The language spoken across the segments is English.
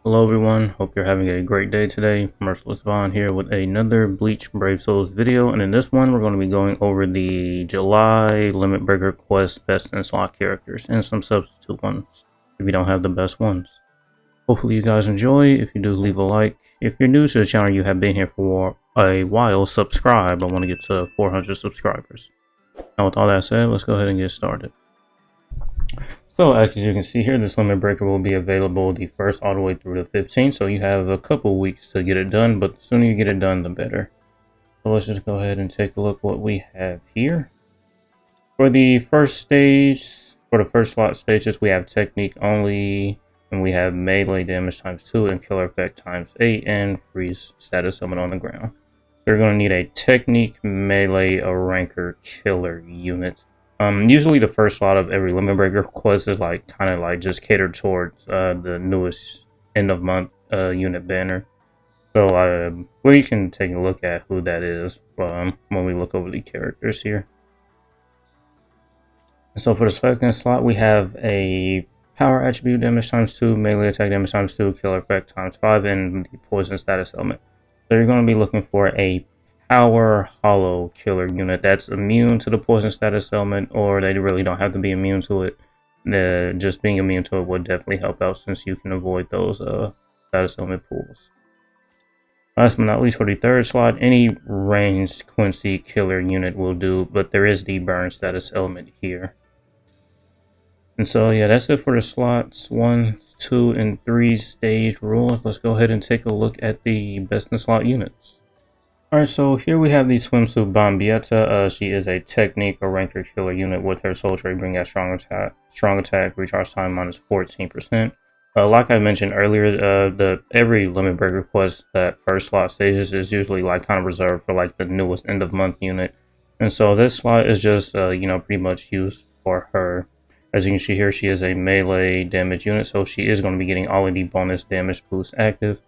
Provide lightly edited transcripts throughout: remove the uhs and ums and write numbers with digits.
Hello everyone, hope you're having a great day today. Merciless Vaughn here with another Bleach Brave Souls video, and in this one we're going to be going over the July Limit Breaker Quest best in slot characters and some substitute ones if you don't have the best ones. Hopefully you guys enjoy. If you do, leave a like. If you're new to the channel, you have been here for a while, subscribe. I want to get to 400 subscribers. Now with all that said, let's go ahead and get started. So as you can see here, this limit breaker will be available the 1st all the way through the 15th. So you have a couple weeks to get it done, but the sooner you get it done, the better. So let's just go ahead and take a look what we have here. For the first stage, for the first slot stages, we have technique only, and we have melee damage ×2 and killer effect ×8 and freeze status summon on the ground. You're going to need a technique, melee, a ranker, killer unit. Usually the first slot of every limit breaker quest is kind of just catered towards the newest end of month unit banner. So we can take a look at who that is when we look over the characters here. So for the second slot, we have a power attribute damage ×2, melee attack damage ×2, killer effect ×5, and the poison status element. So you're going to be looking for a power hollow killer unit that's immune to the poison status element, or they really don't have to be immune to it. Just being immune to it would definitely help out, since you can avoid those status element pools. Last but not least, for the third slot, any ranged Quincy killer unit will do, but there is the burn status element here. And so yeah, that's it for the slots 1, 2, and 3 stage rules. Let's go ahead and take a look at the best in slot units. Alright, so here we have the Swimsuit Bombietta. She is a technique or ranker killer unit with her soul trait bring out strong attack, recharge time -14%. Like I mentioned earlier, every limit breaker quest that first slot stages is usually kind of reserved for the newest end of month unit. And so this slot is just pretty much used for her. As you can see here, she is a melee damage unit, so she is going to be getting all of the bonus damage boosts active.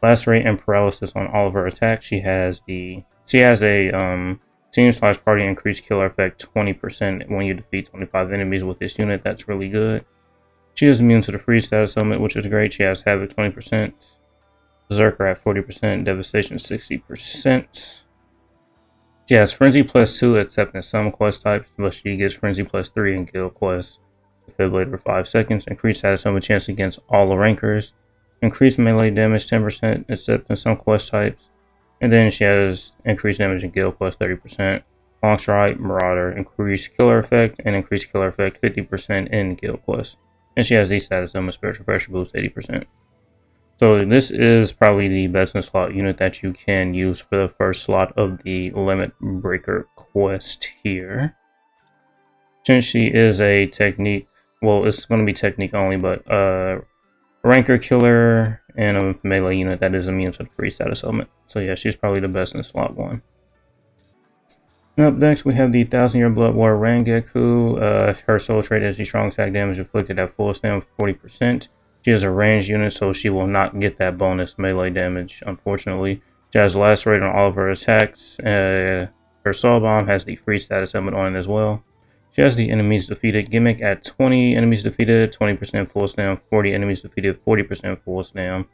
Lacerate and paralysis on all of her attacks. She has a team/party increased killer effect 20% when you defeat 25 enemies with this unit. That's really good. She is immune to the freeze status element, which is great. She has Havoc 20%, Berserker at 40%, Devastation 60%. She has Frenzy +2 except in some quest types, but she gets Frenzy +3 in guild quests. Defibrillator 5 seconds. Increased status element chance against all the rankers. Increased melee damage 10% except in some quest types. And then she has increased damage in guild quest 30%. Long strike, marauder, increased killer effect, and increased killer effect 50% in guild quest. And she has the status element spiritual pressure boost 80%. So this is probably the best in slot unit that you can use for the first slot of the limit breaker quest here. Since she is a technique, well, it's going to be technique only, but ranker killer and a melee unit that is immune to the free status element. So yeah, she's probably the best in slot 1. And up next, we have the 1000-Year Blood War Rangeku. Her soul trait is the strong attack damage inflicted at full stam 40%. She is a ranged unit, so she will not get that bonus melee damage, unfortunately. She has lacerate on all of her attacks. Her soul bomb has the free status element on it as well. She has the enemies defeated gimmick at 20 enemies defeated, 20% full stam, 40 enemies defeated, 40% full stam.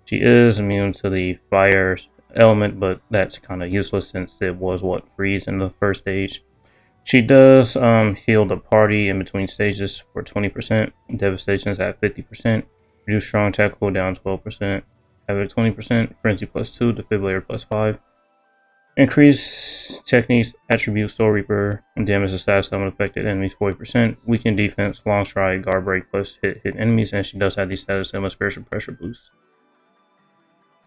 She is immune to the fire element, but that's kind of useless since it was freeze in the first stage. She does heal the party in between stages for 20%. Devastation is at 50%. Reduce strong attack cooldown 12%. Havoc 20%. Frenzy +2. Defibrillator +5. Increase techniques, attribute, Soul Reaper, and damage the status element affected enemies 40%. Weaken defense, long strike, guard break plus hit enemies, and she does have the status element spiritual pressure boost.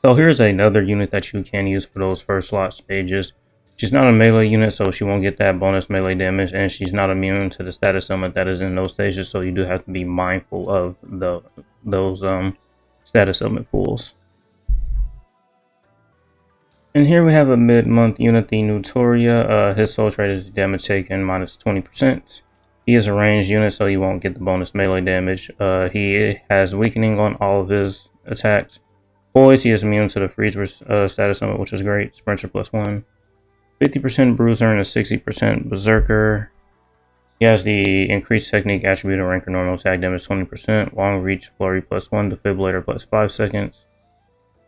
So here's another unit that you can use for those first slot stages. She's not a melee unit, so she won't get that bonus melee damage, and she's not immune to the status element that is in those stages, so you do have to be mindful of those status element pools. And here we have a mid-month unit, the Nutoria. His soul trait is damage taken -20%. He is a ranged unit, so he won't get the bonus melee damage. He has weakening on all of his attacks. Boys, he is immune to the freeze status element, which is great. Sprinter +1. 50% bruiser and a 60% berserker. He has the increased technique attribute and rank or normal attack damage 20%, long reach flurry +1, defibrillator +5 seconds.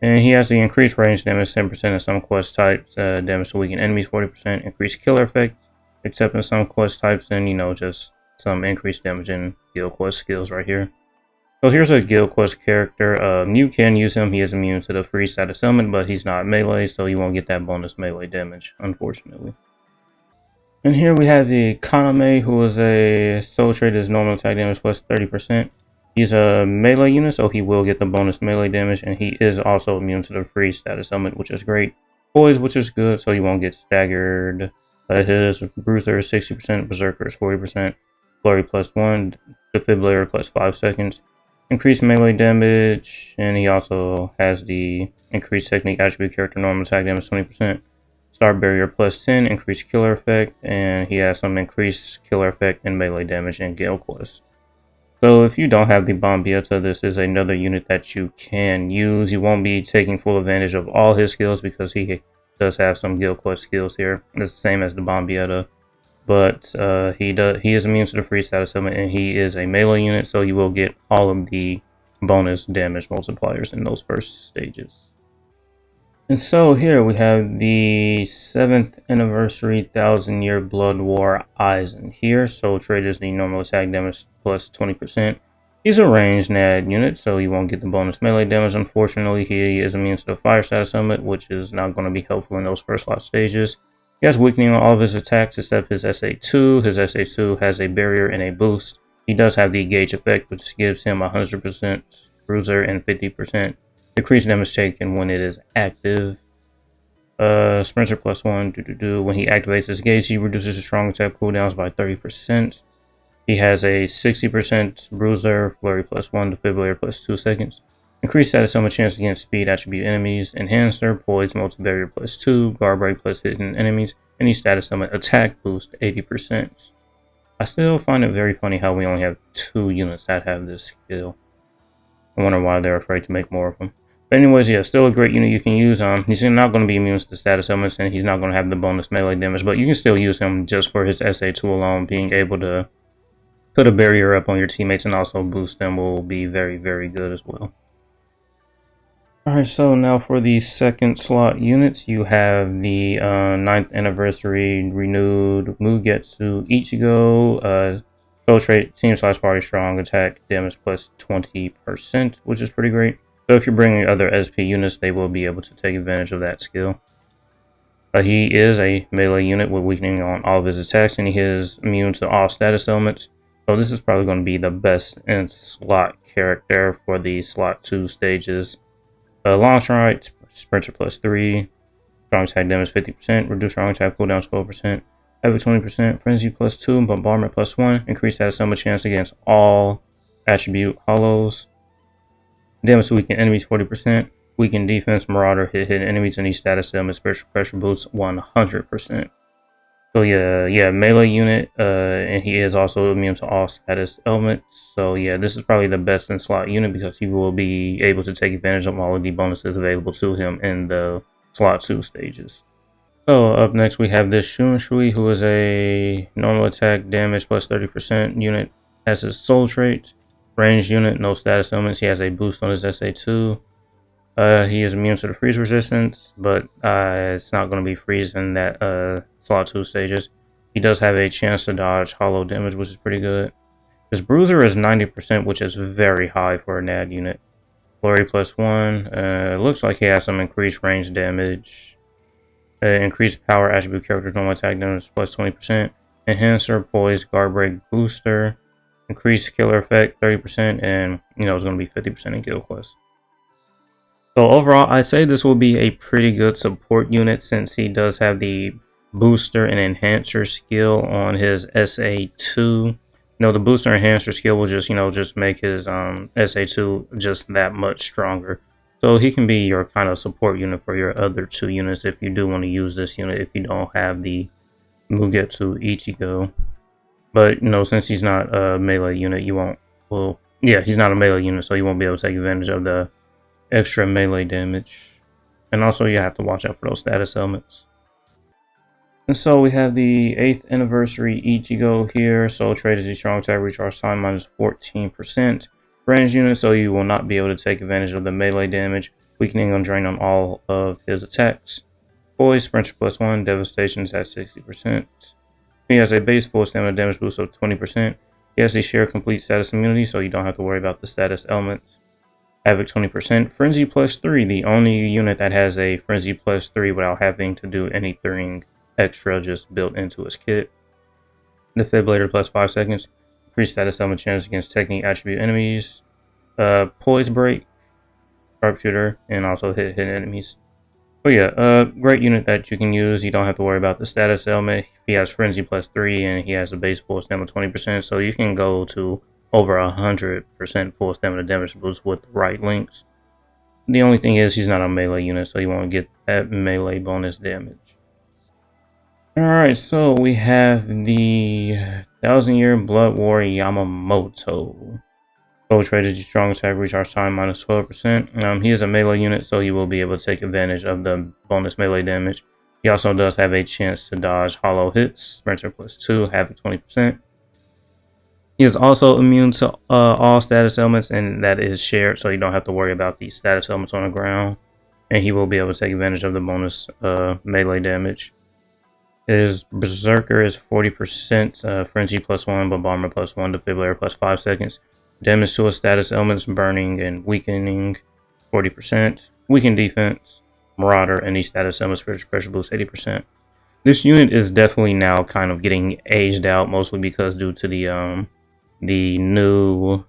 And he has the increased range damage 10% in some quest types, damage to weaken enemies 40%, increased killer effect, except in some quest types, and just some increased damage in guild quest skills right here. So here's a guild quest character. You can use him. He is immune to the freeze status element, but he's not melee, so you won't get that bonus melee damage, unfortunately. And here we have the Kaname, who is a soul trait, is normal attack damage plus 30%. He's a melee unit, so he will get the bonus melee damage, and he is also immune to the freeze status element, which is great. Poise, which is good, so you won't get staggered. His bruiser is 60%, berserker is 40%, flurry +1, defibrillator +5 seconds. Increased melee damage, and he also has the increased technique attribute character normal attack damage 20%. Star barrier +10, increased killer effect, and he has some increased killer effect and melee damage in guild quest. So if you don't have the Bombietta, this is another unit that you can use. You won't be taking full advantage of all his skills because he does have some guild quest skills here. It's the same as the Bombietta. But he is immune to the freeze status element, and he is a melee unit, so you will get all of the bonus damage multipliers in those first stages. And so here we have the 7th anniversary 1000-year blood war Eisen here. Soul trait is the normal attack damage plus 20%. He's a ranged NAD unit, so you won't get the bonus melee damage. Unfortunately, he is immune to the fire status element, which is not going to be helpful in those first lot stages. He has weakening on all of his attacks except his SA2. His SA2 has a barrier and a boost. He does have the gauge effect, which gives him 100% bruiser and 50% decreased damage taken when it is active. Sprinter +1. When he activates his gauge, he reduces his strong attack cooldowns by 30%. He has a 60% bruiser, flurry +1, defibrillator +2 seconds. Increased status element chance against speed attribute enemies. Enhancer, poise, multi-barrier +2, guard break plus hidden enemies. Any status element attack boost 80%. I still find it very funny how we only have 2 units that have this skill. I wonder why they're afraid to make more of them. But anyways, yeah, still a great unit you can use. He's not going to be immune to the status elements, and he's not going to have the bonus melee damage, but you can still use him just for his SA2 alone. Being able to put a barrier up on your teammates and also boost them will be very, very good as well. Alright, so now for the second slot units, you have the 9th anniversary renewed Mugetsu Ichigo. Soul trait, team/party strong, attack damage plus 20%, which is pretty great. So if you're bringing other SP units, they will be able to take advantage of that skill. He is a melee unit with weakening on all of his attacks, and he is immune to all status elements. So this is probably going to be the best in slot character for the slot 2 stages. Long strike, sprinter +3, strong attack damage 50%, reduce strong attack cooldown 12%, heavy 20%, frenzy +2, bombardment +1, increase status element chance against all attribute hollows. Damage to weaken enemies 40%, weaken defense, marauder, hit enemies, and each status element special pressure boosts 100%. So yeah, melee unit, and he is also immune to all status elements. So yeah, this is probably the best in slot unit because he will be able to take advantage of all of the bonuses available to him in the slot 2 stages. So up next we have this Shunshui, who is a normal attack damage plus 30% unit. Has his soul trait, ranged unit, no status elements. He has a boost on his SA2. He is immune to the freeze resistance, but it's not going to be freeze in that slot 2 stages. He does have a chance to dodge hollow damage, which is pretty good. His bruiser is 90%, which is very high for a NAD unit. Flurry +1. Looks like he has some increased range damage. Increased power attribute characters normal attack damage plus 20%. Enhancer, poise, guard break, booster. Increased killer effect 30%, and it's going to be 50% in guild quest. So overall, I say this will be a pretty good support unit since he does have the booster and enhancer skill on his SA2. The booster enhancer skill will just make his SA2 just that much stronger. So he can be your kind of support unit for your other 2 units if you do want to use this unit if you don't have the Mugetsu Ichigo. But since he's not a melee unit, you won't. Well, yeah, he's not a melee unit, so you won't be able to take advantage of the extra melee damage. And also, you have to watch out for those status elements. And so we have the 8th anniversary Ichigo here. Soul Trade is a strong attack, recharge time minus 14%. Range unit, so you will not be able to take advantage of the melee damage, weakening on drain on all of his attacks. Poise, Sprinter +1, Devastation is at 60%. He has a base full stamina damage boost of 20%. He has a share complete status immunity, so you don't have to worry about the status elements. Havoc 20%. Frenzy +3, the only unit that has a Frenzy +3 without having to do anything extra just built into his kit. Defibrillator +5 seconds. Increased status element chance against technique attribute enemies. Poise break, sharpshooter, and also hit enemies. So yeah, great unit that you can use. You don't have to worry about the status element. He has Frenzy +3 and he has a base full stamina 20%, so you can go to over 100% full stamina damage boost with the right links. The only thing is he's not a melee unit, so you won't get that melee bonus damage. Alright, so we have the 1000-Year Blood War Yamamoto. Soul Trade is your strong attack, recharge time minus 12%. He is a melee unit, so you will be able to take advantage of the bonus melee damage. He also does have a chance to dodge hollow hits, Sprinter +2, Havoc 20%. He is also immune to all status elements, and that is shared, so you don't have to worry about the status elements on the ground. And he will be able to take advantage of the bonus melee damage. His Berserker is 40%, Frenzy +1, Bombardment +1, Defibrillator +5 seconds. Damage to his status elements, burning and weakening, 40%. Weakened defense, Marauder, and these status elements pressure boost 80%. This unit is definitely now kind of getting aged out, mostly because due to the new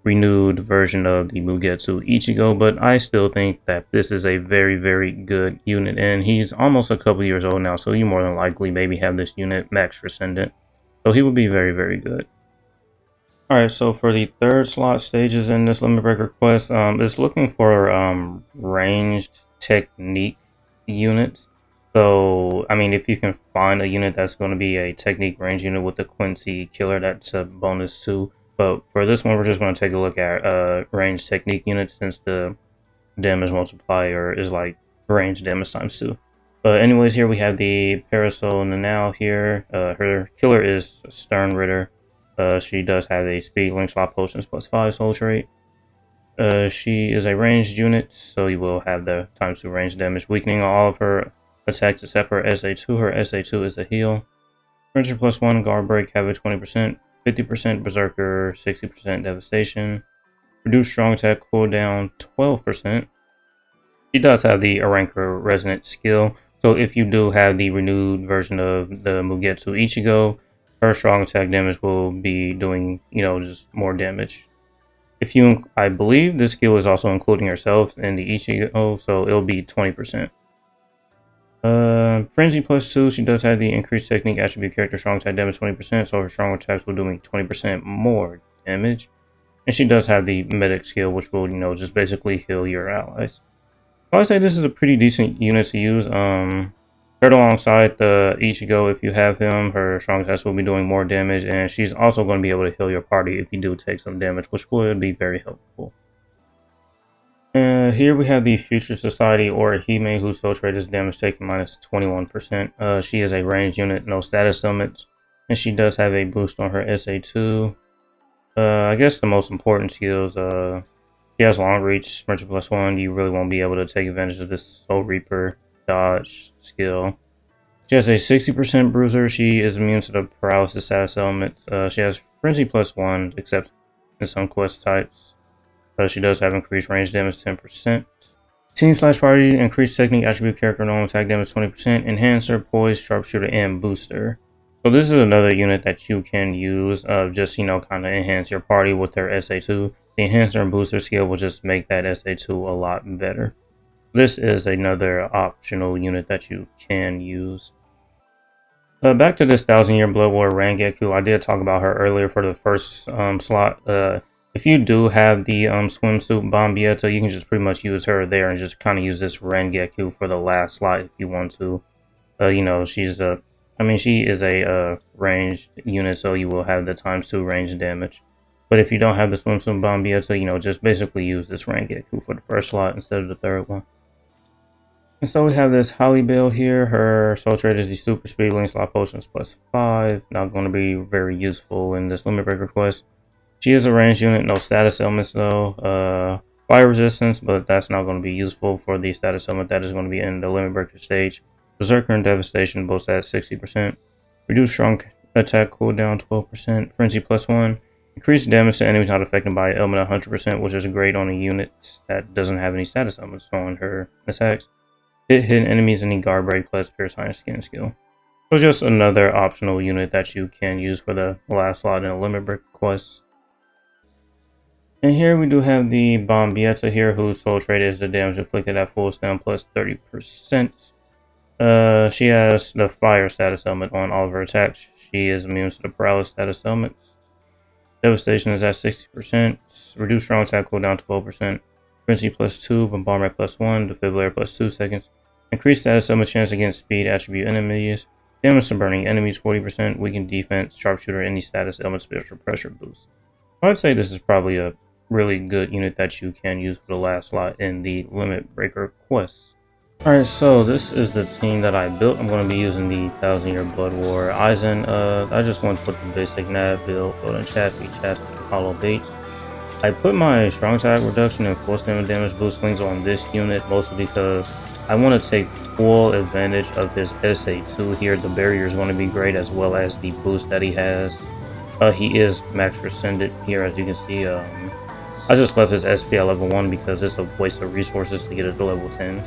renewed version of the Mugetsu Ichigo, but I still think that this is a very, very good unit, and he's almost a couple years old now, so you more than likely maybe have this unit max Transcendent. So he would be very, very good. Alright, so for the third slot stages in this Limit Breaker quest, it's looking for ranged technique units. So, I mean, if you can find a unit that's going to be a technique range unit with the Quincy Killer, that's a bonus too. But for this one, we're just going to take a look at ranged technique units, since the damage multiplier is like range damage times 2. But anyways, here we have the Parasol Nanao here. Her killer is Stern Ritter. She does have a speed, link swap potions +5 soul trait. She is a ranged unit, so you will have the times 2 range damage, weakening all of her attacks except her SA2. Her SA2 is a heal. Ranger +1, guard break, Havoc 20%, 50% Berserker, 60% devastation. Reduce strong attack cooldown 12%. She does have the Arankra Resonant skill, so if you do have the renewed version of the Mugetsu Ichigo, her strong attack damage will be doing, just more damage. I believe this skill is also including herself in the Ichigo, so it'll be 20%. Frenzy +2, she does have the increased technique attribute character strong attack damage 20%, so her strong attacks will do 20% more damage. And she does have the medic skill, which will, just basically heal your allies. So I'd say this is a pretty decent unit to use. Paired alongside the Ichigo, if you have him, her strong attacks will be doing more damage, and she's also going to be able to heal your party if you do take some damage, which would be very helpful. Here we have the Future Society, or Hime, whose soul trait is damage taken minus 21%. She is a ranged unit, no status limits, and she does have a boost on her SA2. I guess the most important skills, she has long reach, Sprinter +1. You really won't be able to take advantage of this Soul Reaper dodge skill. She has a 60% bruiser. She is immune to the paralysis status element. She has Frenzy +1, except in some quest types. She does have increased range damage 10%. Team/party, increased technique attribute character normal attack damage 20%. Enhancer, poise, sharpshooter, and booster. So this is another unit that you can use, just kind of enhance your party with their SA2. The enhancer and booster skill will just make that SA2 a lot better. This is another optional unit that you can use. Back to this 1000-Year Blood War Rangeku, I did talk about her earlier for the first slot. If you do have the swimsuit Bombietta, you can just pretty much use her there and just kind of use this Rangeku for the last slot if you want to. She is a ranged unit, so you will have the ×2 range damage. But if you don't have the swimsuit Bombietta, just basically use this Rangeku for the first slot instead of the third one. And so we have this Holly build here. Her soul trait is the super speed, link slot potions +5. Not going to be very useful in this limit breaker quest. She is a ranged unit, no status elements though. Fire resistance, but that's not going to be useful for the status element that is going to be in the limit breaker stage. Berserker and Devastation both at 60%. Reduce strong attack cooldown 12%. Frenzy +1. Increase damage to enemies not affected by element 100%, which is great on a unit that doesn't have any status elements on her attacks. Hit hidden enemies and guard break plus Purifying Skin skill. So just another optional unit that you can use for the last slot in a limit breaker quest. And here we do have the Bombietta here, whose soul trait is the damage inflicted at full stun plus 30%. She has the fire status element on all of her attacks. She is immune to the paralysis status elements. Devastation is at 60%. Reduce strong attack cooldown 12%. Frenzy +2, Bombardment +1, Defibrillator +2 seconds. Increased status element chance against speed attribute enemies. Damage to burning enemies 40%. Weakened defense, sharpshooter, any status element spiritual pressure boost. I'd say this is probably a really good unit that you can use for the last slot in the limit breaker quest. Alright, so this is the team that I built. I'm going to be using the 1000-Year Blood War Aizen. I just want to put the basic nav build, golden chappy, hollow bait. I put my strong attack reduction and full stamina damage boost links on this unit mostly because I want to take full advantage of his SA2 here. The barrier is going to be great as well as the boost that he has. He is max rescinded here, as you can see. I just left his SP at level 1 because it's a waste of resources to get it to level 10.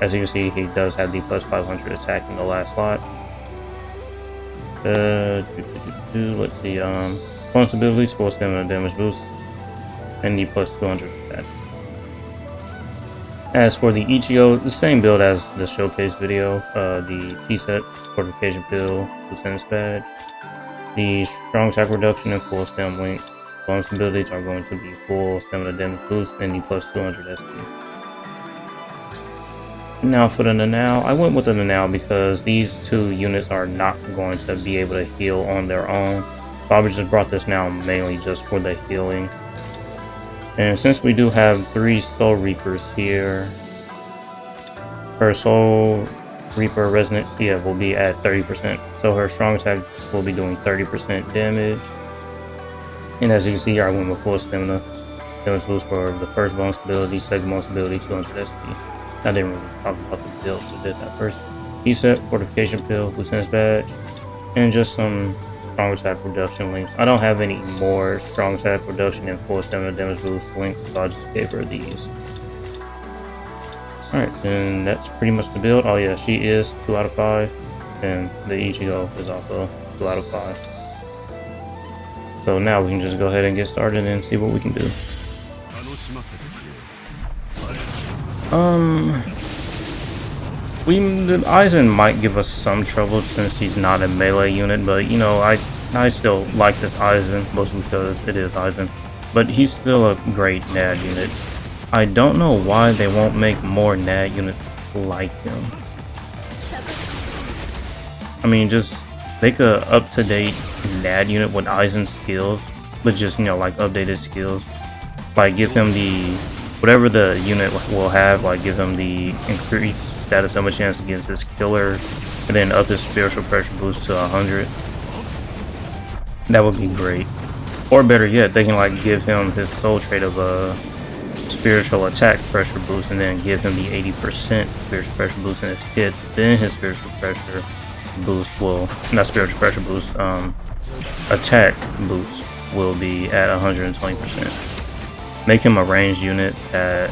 As you can see, he does have the +500 attack in the last slot. Let's see, bonus abilities, full stamina damage boost, and the +200 attack. As for the Ichigo, the same build as the showcase video. The T-set, fortification pill, Lieutenant's badge. The strong attack reduction and full stam link. Bonus abilities are going to be full stamina damage boost and the +200 SP. Now for the Nanao, I went with the Nanao because these two units are not going to be able to heal on their own. Probably just brought this now mainly just for the healing. And since we do have 3 Soul Reapers here, her Soul Reaper Resonance will be at 30%. So her strong attack will be doing 30% damage. And as you can see here, I went with full stamina damage boost for the first bonus ability, second bonus ability, 200 SP. I didn't really talk about the build, so I did that first. T-set, fortification pill, Lieutenant's badge, and just some strong attack reduction links. I don't have any more strong attack reduction and full stamina damage boost links, so I just gave her these. Alright, then that's pretty much the build. Oh yeah, she is 2 out of 5, and the Ichigo is also 2 out of 5. So now we can just go ahead and get started and see what we can do. The Aizen might give us some trouble since he's not a melee unit, but you know, I still like this Aizen, mostly because it is Aizen. But he's still a great NAD unit. I don't know why they won't make more NAD units like him. I mean, just make a up-to-date NAD unit with Aizen skills, but just, you know, like updated skills. Like give him the whatever the unit will have, like give him the increased status element chance against his killer, and then up his spiritual pressure boost to 100. That would be great. Or better yet, they can like give him his soul trait of a spiritual attack pressure boost, and then give him the 80% spiritual pressure boost in his kit. Then his spiritual pressure boost will, not spiritual pressure boost, attack boost will be at 120%. Make him a ranged unit that,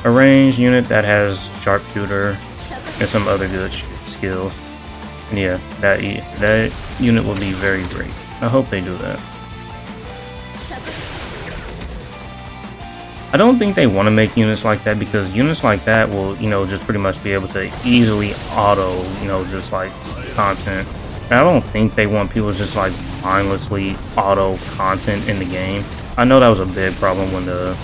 a ranged unit that has sharpshooter and some other good skills. And yeah, that unit will be very great. I hope they do that. I don't think they want to make units like that because units like that will, you know, just pretty much be able to easily auto, you know, just like content. And I don't think they want people just like mindlessly auto content in the game. I know that was a big problem when the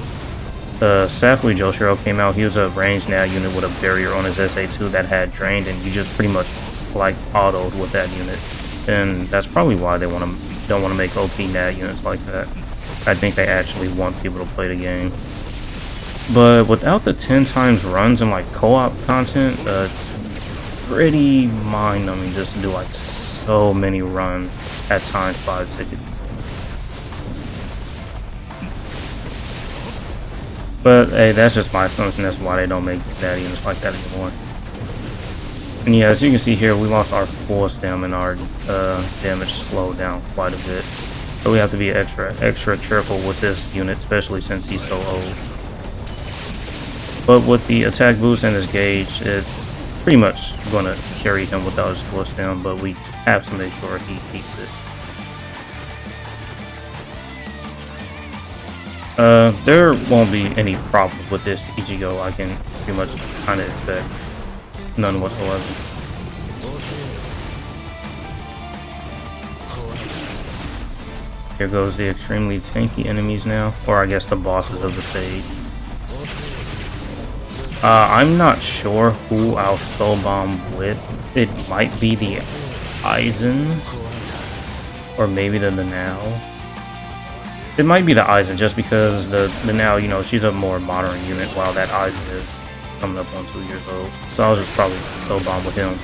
Safui Joshiro came out. He was a ranged NAD unit with a barrier on his SA2 that had drained, and you just pretty much like autoed with that unit. And that's probably why they don't want to make OP NAD units like that. I think they actually want people to play the game. But without the 10 times runs and like co-op content, it's pretty mind-numbing just to do like so many runs at times 5 tickets. But hey, that's just my assumption. That's why they don't make that units like that anymore. And yeah, as you can see here, we lost our full stamina and our damage slowed down quite a bit. So we have to be extra careful with this unit, especially since he's so old. But with the attack boost and his gauge, it's pretty much going to carry him without his full stam, but we have to make sure he keeps it. There won't be any problems with this Ichigo. I can pretty much kind of expect none whatsoever. Here goes the extremely tanky enemies now, or I guess the bosses of the stage. I'm not sure who I'll soul bomb with. It might be the Aizen, or maybe the Nanao. It might be the Aizen, just because the Nanao, you know, she's a more modern unit, while that Aizen is coming up on 2 years old. So I'll just probably soul bomb with him,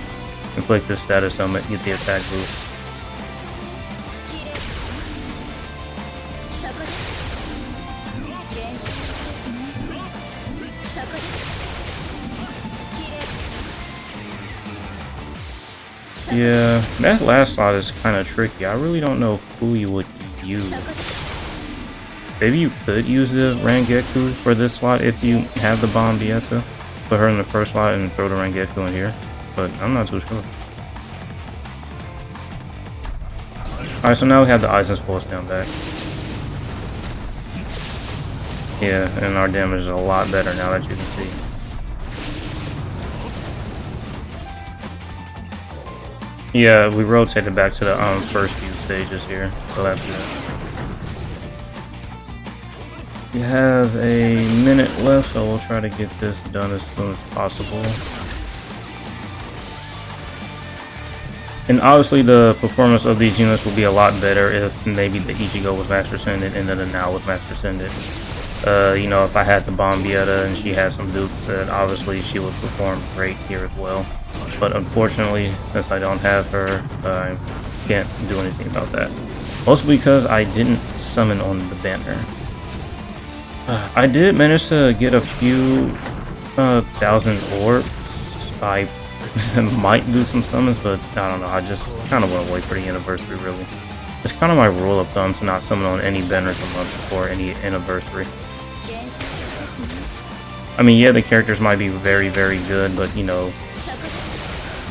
inflict this status helmet, get the attack boost. Yeah, that last slot is kind of tricky. I really don't know who you would use. Maybe you could use the Rangeku for this slot if you have the Bomb Dieta. Put her in the first slot and throw the Rangeku in here. But I'm not too sure. Alright, so now we have the Aizen's pulse down back. Yeah, and our damage is a lot better now that you can see. Yeah, we rotated back to the first few stages here, so that's good. We have a minute left, so we'll try to get this done as soon as possible. And obviously the performance of these units will be a lot better if maybe the Ichigo was Master Ascended and then the Now was Master Ascended. You know, if I had the Bomb Dieta and she had some dupes, then obviously she would perform great here as well. But unfortunately, since I don't have her, I can't do anything about that. Mostly because I didn't summon on the banner. I did manage to get a few thousand orbs. I might do some summons, but I don't know. I just kind of want to wait for the anniversary, really. It's kind of my rule of thumb to not summon on any banners a month before any anniversary. I mean, yeah, the characters might be very, very good, but you know,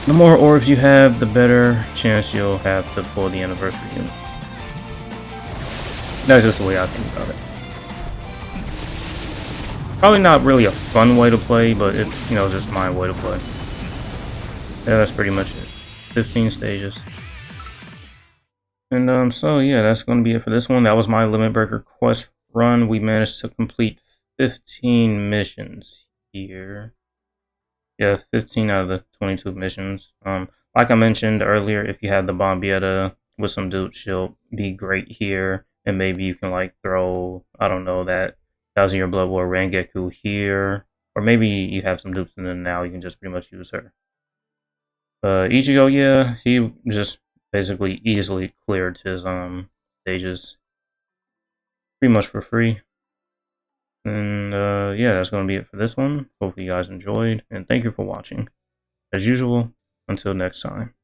the more orbs you have, the better chance you'll have to pull the anniversary unit. That's just the way I think about it. Probably not really a fun way to play, but it's, you know, just my way to play. Yeah, that's pretty much it. 15 stages. And so yeah, that's going to be it for this one. That was my Limit Breaker quest run. We managed to complete 15 missions here. Yeah, 15 out of the 22 missions. Like I mentioned earlier, if you have the Bomb Dieta with some dupes, she'll be great here. And maybe you can like throw, I don't know, that 1000-year Blood War Rangeku here. Or maybe you have some dupes and then now you can just pretty much use her. Ichigo, yeah, he just basically easily cleared his stages pretty much for free. And yeah, that's going to be it for this one. Hopefully you guys enjoyed, and thank you for watching. As usual, until next time.